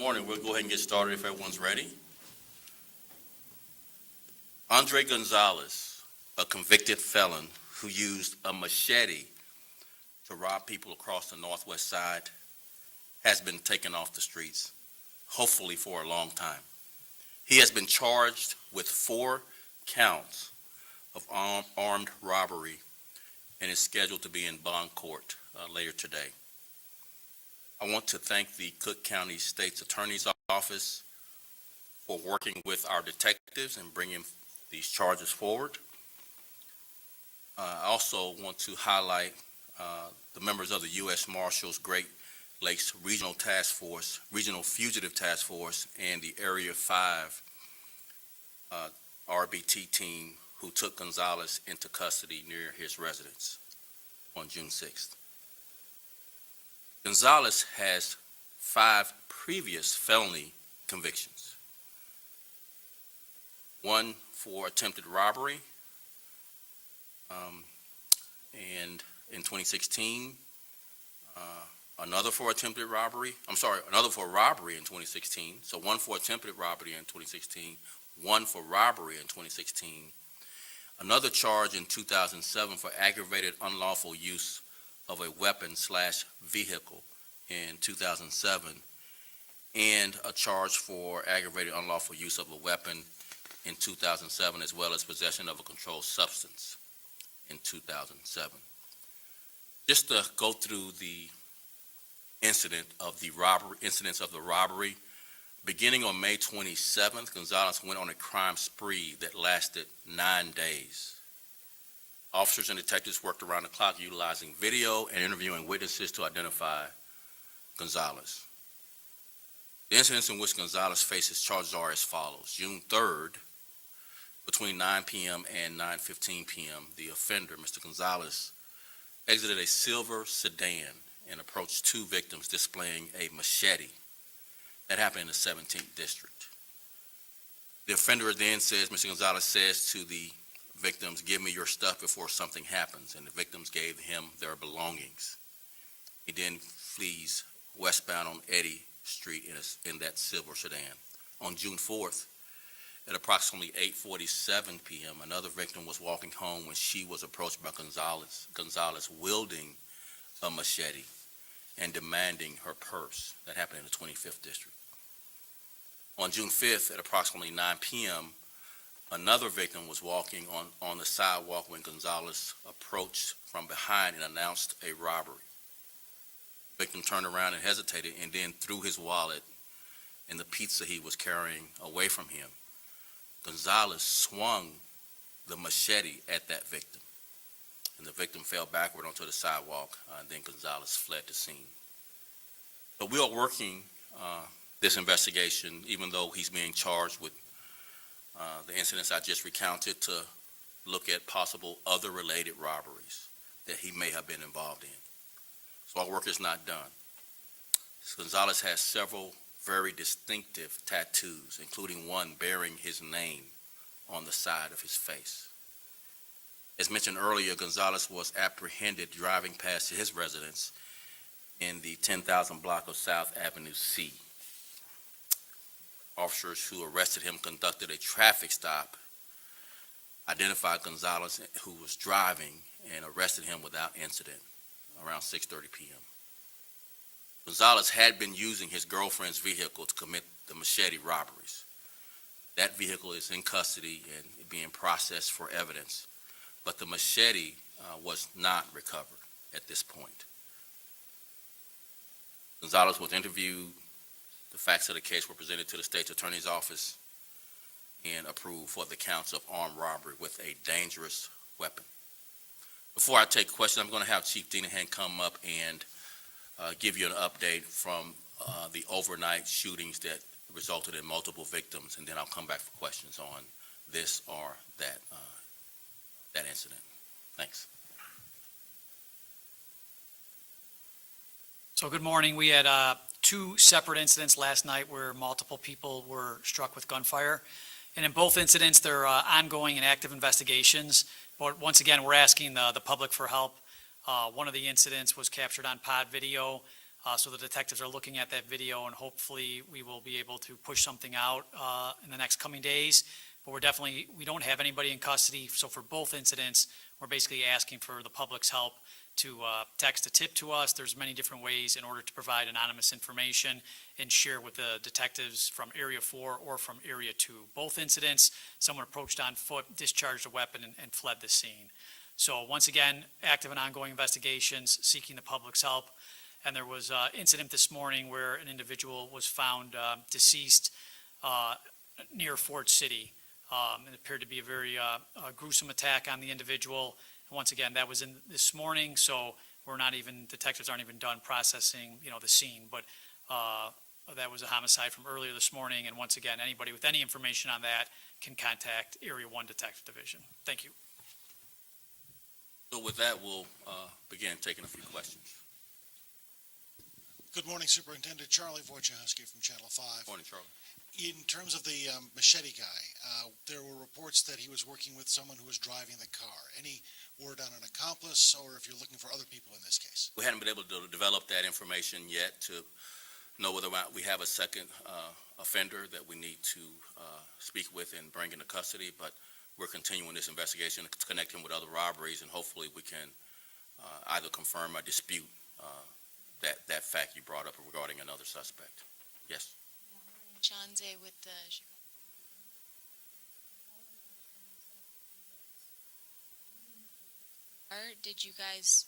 morning. We'll go ahead and get started if everyone's ready. Andre Gonzalez, a convicted felon who used a machete to rob people across the northwest side, has been taken off the streets, hopefully for a long time. He has been charged with 4 counts of armed robbery and is scheduled to be in bond court later today. I want to thank the Cook County State's Attorney's Office for working with our detectives and bringing these charges forward. I also want to highlight the members of the U.S. Marshals Great Lakes Regional Task Force, Regional Fugitive Task Force, and the Area 5 RBT team who took Gonzalez into custody near his residence on June 6th. Gonzalez has 5 previous felony convictions. 1 for attempted robbery, and in 2016, another for robbery in 2016. So 1 for attempted robbery in 2016, 1 for robbery in 2016, another charge in 2007 for aggravated unlawful use of a weapon/vehicle in 2007, and a charge for aggravated unlawful use of a weapon in 2007, as well as possession of a controlled substance in 2007. Just to go through the incidents of the robbery, beginning on May 27th, Gonzalez went on a crime spree that lasted 9 days. Officers and detectives worked around the clock utilizing video and interviewing witnesses to identify Gonzalez. The incidents in which Gonzalez faces charges are as follows. June 3rd, between 9 p.m. and 9:15 p.m., the offender, Mr. Gonzalez, exited a silver sedan and approached 2 victims displaying a machete. That happened in the 17th district. The offender then says, Mr. Gonzalez says to the victims, "Give me your stuff before something happens," and the victims gave him their belongings. He then flees westbound on Eddy Street in that silver sedan. On June 4th, at approximately 8:47 p.m., another victim was walking home when she was approached by Gonzalez wielding a machete and demanding her purse. That happened in the 25th district. On June 5th, at approximately 9 p.m., another victim was walking on the sidewalk when Gonzalez approached from behind and announced a robbery. The victim turned around and hesitated and then threw his wallet and the pizza he was carrying away from him. Gonzalez swung the machete at that victim, and the victim fell backward onto the sidewalk, and then Gonzalez fled the scene. But we are working this investigation, even though he's being charged with the incidents I just recounted, to look at possible other related robberies that he may have been involved in. So our work is not done. Gonzalez has several very distinctive tattoos, including one bearing his name on the side of his face. As mentioned earlier, Gonzalez was apprehended driving past his residence in the 10,000 block of South Avenue C. Officers who arrested him conducted a traffic stop, identified Gonzalez, who was driving, and arrested him without incident around 6:30 p.m. Gonzalez had been using his girlfriend's vehicle to commit the machete robberies. That vehicle is in custody and being processed for evidence, but the machete was not recovered at this point. Gonzalez was interviewed. The facts of the case were presented to the State's Attorney's Office and approved for the counts of armed robbery with a dangerous weapon. Before I take questions, I'm going to have Chief Dinahan come up and give you an update from the overnight shootings that resulted in multiple victims, and then I'll come back for questions on this or that incident. Thanks. So good morning. We had 2 separate incidents last night where multiple people were struck with gunfire. And in both incidents, there are ongoing and active investigations. But once again, we're asking the public for help. One of the incidents was captured on pod video. So the detectives are looking at that video, and hopefully we will be able to push something out in the next coming days. But we don't have anybody in custody, so for both incidents, we're basically asking for the public's help to text a tip to us. There's many different ways in order to provide anonymous information and share with the detectives from Area 4 or from Area 2. Both incidents, someone approached on foot, discharged a weapon, and fled the scene. So once again, active and ongoing investigations, seeking the public's help. And there was an incident this morning where an individual was found deceased near Ford City. It appeared to be a very gruesome attack on the individual. And once again, that was in this morning, so detectives aren't even done processing, the scene. But that was a homicide from earlier this morning. And once again, anybody with any information on that can contact Area 1 Detective Division. Thank you. So with that, we'll begin taking a few questions. Good morning, Superintendent Charlie Wojciechowski from Channel 5. Morning, Charlie. In terms of the Machete guy, there were reports that he was working with someone who was driving the car. Any word on an accomplice, or if you're looking for other people in this case? We hadn't been able to develop that information yet to know whether or not we have a second offender that we need to speak with and bring into custody, but we're continuing this investigation to connect him with other robberies, and hopefully we can either confirm or dispute that fact you brought up regarding another suspect. Yes. Shanze with the Chicago. Did you guys,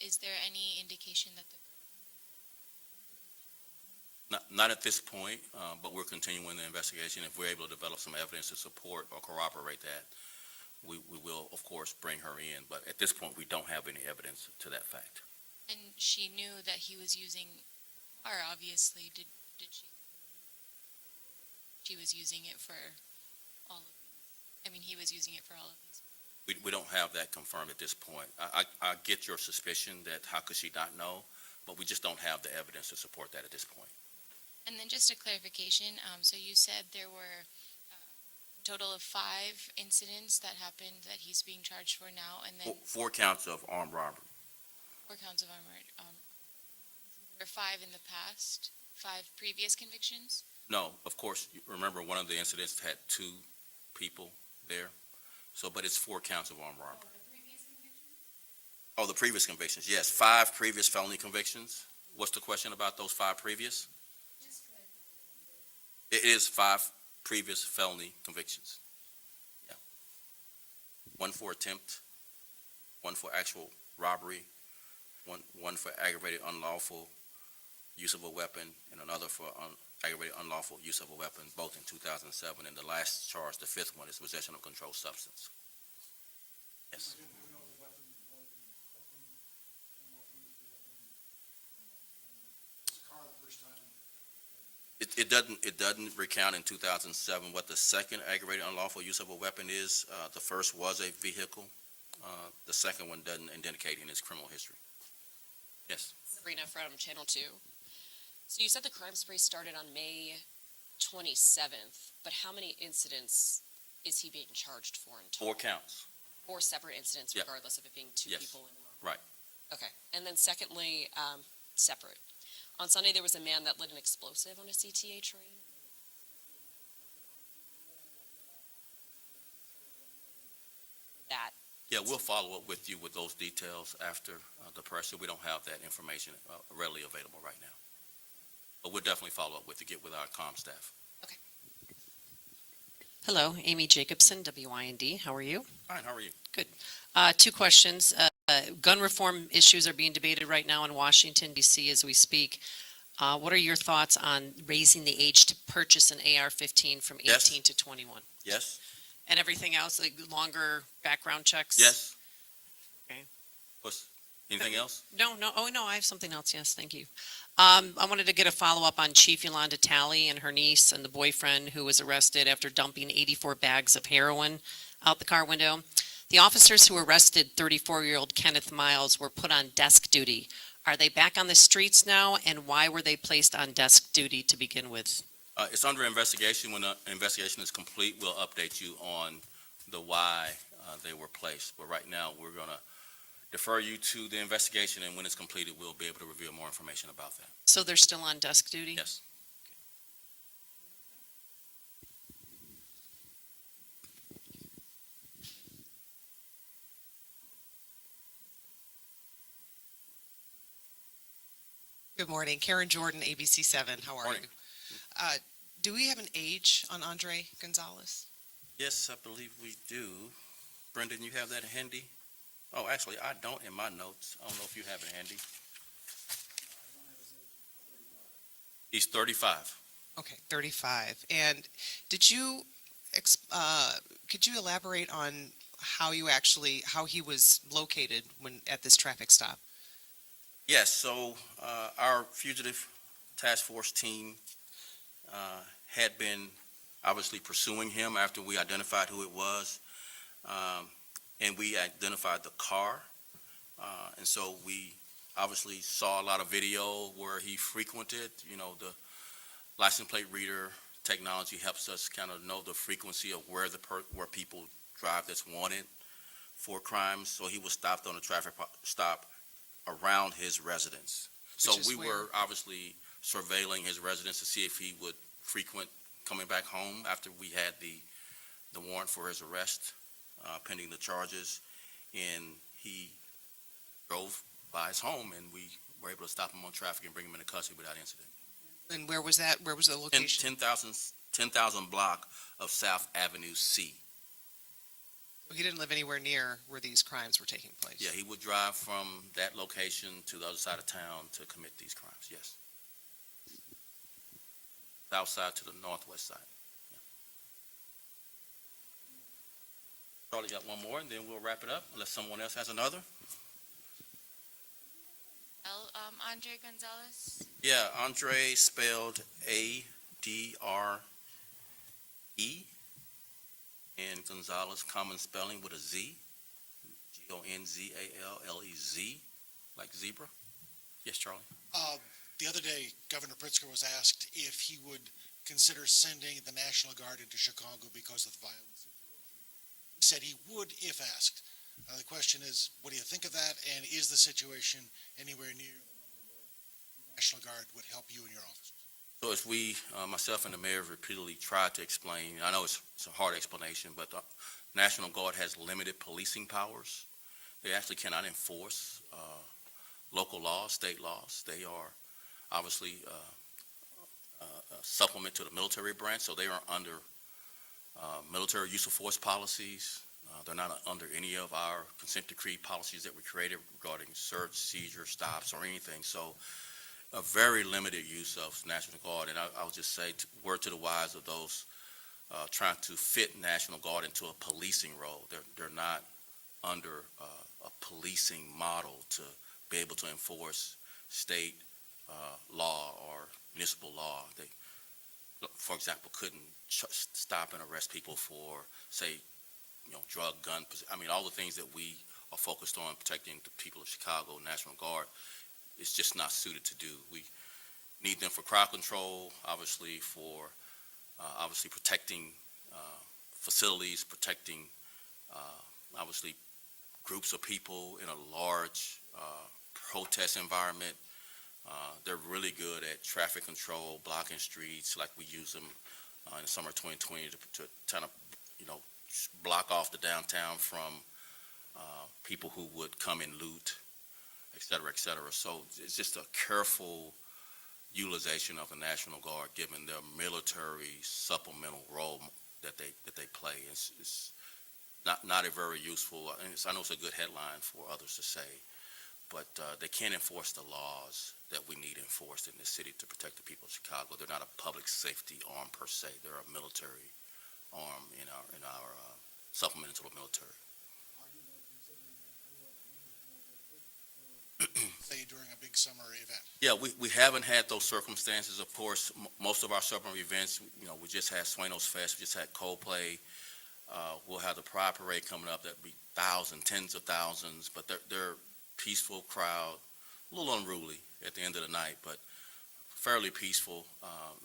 is there any indication that the Not at this point, but we're continuing the investigation. If we're able to develop some evidence to support or corroborate that, we will, of course, bring her in. But at this point, we don't have any evidence to that fact. and she knew that he was using her car, obviously, did she was using it for all of these? I mean, he was using it for all of these. We don't have that confirmed at this point. I get your suspicion that how could she not know, but we just don't have the evidence to support that at this point. And then just a clarification, so you said there were a total of 5 incidents that happened that he's being charged for now, and then Four counts of armed robbery. 4 counts of armored. There were 5 in the past, 5 previous convictions? No, of course, you remember one of the incidents had 2 people there. So, but it's 4 counts of armed robbery. The previous convictions? Oh, the previous convictions, yes, 5 previous felony convictions. What's the question about those 5 previous? Just It is 5 previous felony convictions. Yeah. 1 for attempt, 1 for actual robbery, one for aggravated unlawful use of a weapon, and another for aggravated unlawful use of a weapon, both in 2007. And the last charge, the 5th one, is possession of controlled substance. Yes. It doesn't recount in 2007 what the second aggravated unlawful use of a weapon is. The first was a vehicle. The second one doesn't indicate in his criminal history. Yes. Sabrina from Channel 2. So you said the crime spree started on May 27th, but how many incidents is he being charged for in total? 4 counts. 4 separate incidents, Yep. regardless of it being 2 Yes. people in one? Right. Okay. And then secondly, separate. On Sunday, there was a man that lit an explosive on a CTA train. That. Yeah, we'll follow up with you with those details after the press. We don't have that information readily available right now. But we'll definitely follow up with you, get with our comm staff. Hello, Amy Jacobson, WIND. How are you? Fine, how are you? 2 questions. Gun reform issues are being debated right now in Washington, D.C. as we speak. What are your thoughts on raising the age to purchase an AR-15 from 18 Yes. to 21? Yes? And everything else, like longer background checks? Yes? Okay. Anything else? No, I have something else, yes, thank you. I wanted to get a follow-up on Chief Yolanda Talley and her niece and the boyfriend who was arrested after dumping 84 bags of heroin out the car window. The officers who arrested 34-year-old Kenneth Miles were put on desk duty. Are they back on the streets now, and why were they placed on desk duty to begin with? It's under investigation. When the investigation is complete, we'll update you on the why they were placed. But right now, we're going to defer you to the investigation, and when it's completed, we'll be able to reveal more information about that. So they're still on desk duty? Yes. Good morning. Karen Jordan, ABC 7. How are Morning. you? Do we have an age on Andre Gonzalez? Yes, I believe we do. Brendan, you have that handy? Oh, actually, I don't in my notes. I don't know if you have it handy. He's 35. Okay, 35. And could you elaborate on how he was located at this traffic stop? Yes, so our fugitive task force team had been obviously pursuing him after we identified who it was, and we identified the car. And so we obviously saw a lot of video where he frequented. The license plate reader technology helps us kind of know the frequency of where people drive that's wanted for crimes. So he was stopped on a traffic stop around his residence. So Which is we where? were obviously surveilling his residence to see if he would frequent coming back home after we had the warrant for his arrest, pending the charges. And he drove by his home, and we were able to stop him on traffic and bring him into custody without incident. And where was that? Where was the location? 10,000 block of South Avenue C. He didn't live anywhere near where these crimes were taking place. Yeah, he would drive from that location to the other side of town to commit these crimes, yes. South side to the northwest side. Yeah. Charlie got one more, and then we'll wrap it up, unless someone else has another. Andre Gonzalez? Yeah, Andre spelled A-D-R-E, and Gonzalez, common spelling with a Z, Gonzalez, like zebra. Yes, Charlie? The other day, Governor Pritzker was asked if he would consider sending the National Guard into Chicago because of the violence situation. He said he would if asked. The question is, what do you think of that? And is the situation anywhere near the level where the National Guard would help you and your officers? So as we, myself and the mayor repeatedly tried to explain, I know it's a hard explanation, but the National Guard has limited policing powers. They actually cannot enforce local laws, state laws. They are obviously a supplement to the military branch, so they are under military use of force policies. They're not under any of our consent decree policies that we created regarding search, seizure, stops, or anything. So a very limited use of National Guard. And I'll just say, word to the wise of those trying to fit National Guard into a policing role. They're not under a policing model to be able to enforce state law or municipal law. They, for example, couldn't stop and arrest people for, say, drug, gun, all the things that we are focused on protecting the people of Chicago. National Guard is just not suited to do. We need them for crowd control, obviously for protecting facilities, protecting obviously groups of people in a large protest environment. They're really good at traffic control, blocking streets, like we use them in the summer of 2020 to kind of, block off the downtown from people who would come and loot, et cetera, et cetera. So it's just a careful utilization of the National Guard, given their military supplemental role that they play. It's not a very useful, and I know it's a good headline for others to say, but they can't enforce the laws that we need enforced in this city to protect the people of Chicago. They're not a public safety arm per se. They're a military arm in our supplement to the military. Say during a big summer event. Yeah, we haven't had those circumstances. Of course, most of our summer events, we just had Sueños Fest, we just had Coldplay. We'll have the Pride Parade coming up. That'll be thousands, tens of thousands, but they're peaceful crowd, a little unruly at the end of the night, but fairly peaceful.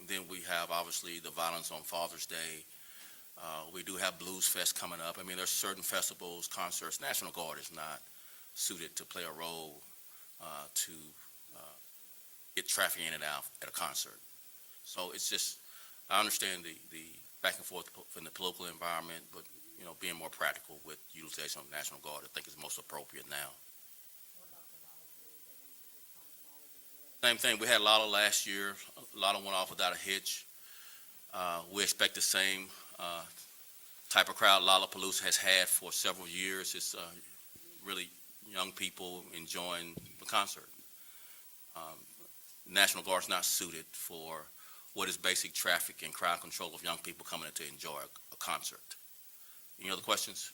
Then we have obviously the violence on Father's Day. We do have Blues Fest coming up. There's certain festivals, concerts. National Guard is not suited to play a role to get traffic in and out at a concert. So it's just, I understand the back and forth in the political environment, but, you know, being more practical with utilization of National Guard, I think is most appropriate now. Same thing, we had Lala last year. Lala went off without a hitch. We expect the same type of crowd Lollapalooza has had for several years. It's really young people enjoying the concert. National Guard's not suited for what is basic traffic and crowd control of young people coming in to enjoy a concert. Any other questions?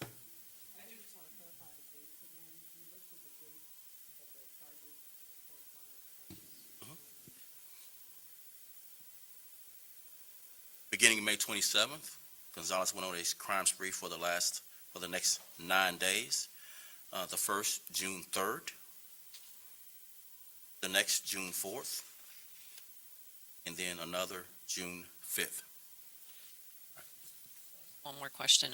Beginning May 27th, Gonzalez went on a crime spree for the next 9 days. The first, June 3rd. The next, June 4th. And then another, June 5th. One more question.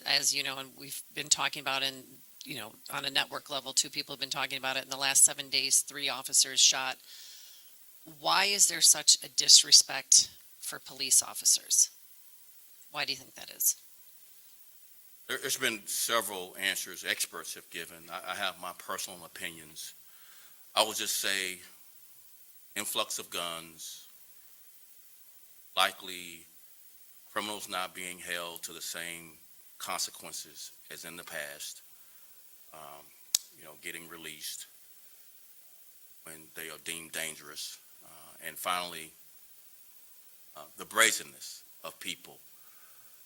As you know, and we've been talking about, and you know, on a network level, 2 people have been talking about it. In the last 7 days, 3 officers shot. Why is there such a disrespect for police officers? Why do you think that is? There's been several answers experts have given. I have my personal opinions. I would just say influx of guns, likely criminals not being held to the same consequences as in the past, you know, getting released when they are deemed dangerous, and finally, the brazenness of people.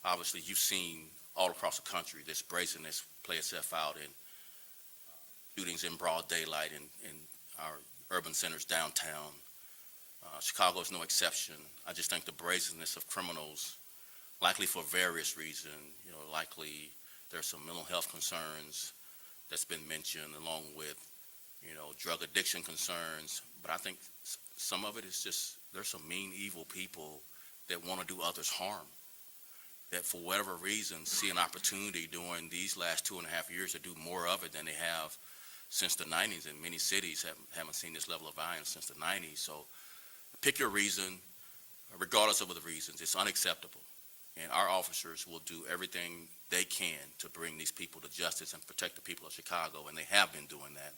Obviously, you've seen all across the country this brazenness play itself out in shootings in broad daylight in our urban centers downtown. Chicago is no exception. I just think the brazenness of criminals, likely for various reasons, you know, likely there's some mental health concerns that's been mentioned, along with, you know, drug addiction concerns. But I think some of it is just there's some mean, evil people that want to do others harm, that for whatever reason see an opportunity during these last 2.5 years to do more of it than they have since the 90s, and many cities haven't seen this level of violence since the 90s. So pick your reason, regardless of the reasons, it's unacceptable. And our officers will do everything they can to bring these people to justice and protect the people of Chicago, and they have been doing that,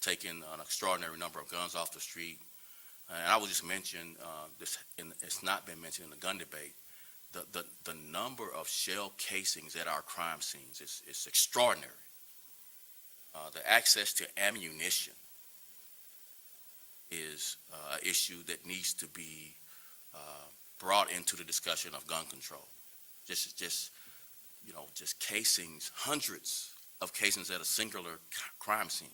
taking an extraordinary number of guns off the street. And I will just mention this, and it's not been mentioned in the gun debate, the number of shell casings at our crime scenes is extraordinary. The access to ammunition is an issue that needs to be brought into the discussion of gun control. Just casings, hundreds of casings at a singular crime scene.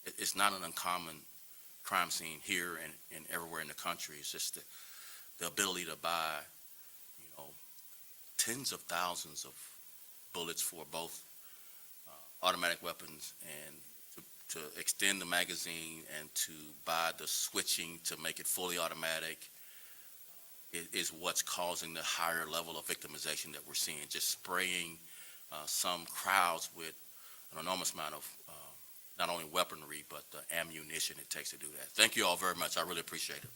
It's not an uncommon crime scene here and everywhere in the country. It's just the ability to buy, you know, tens of thousands of bullets for both automatic weapons and to extend the magazine and to buy the switching to make it fully automatic is what's causing the higher level of victimization that we're seeing. Just spraying some crowds with an enormous amount of not only weaponry, but the ammunition it takes to do that. Thank you all very much. I really appreciate it.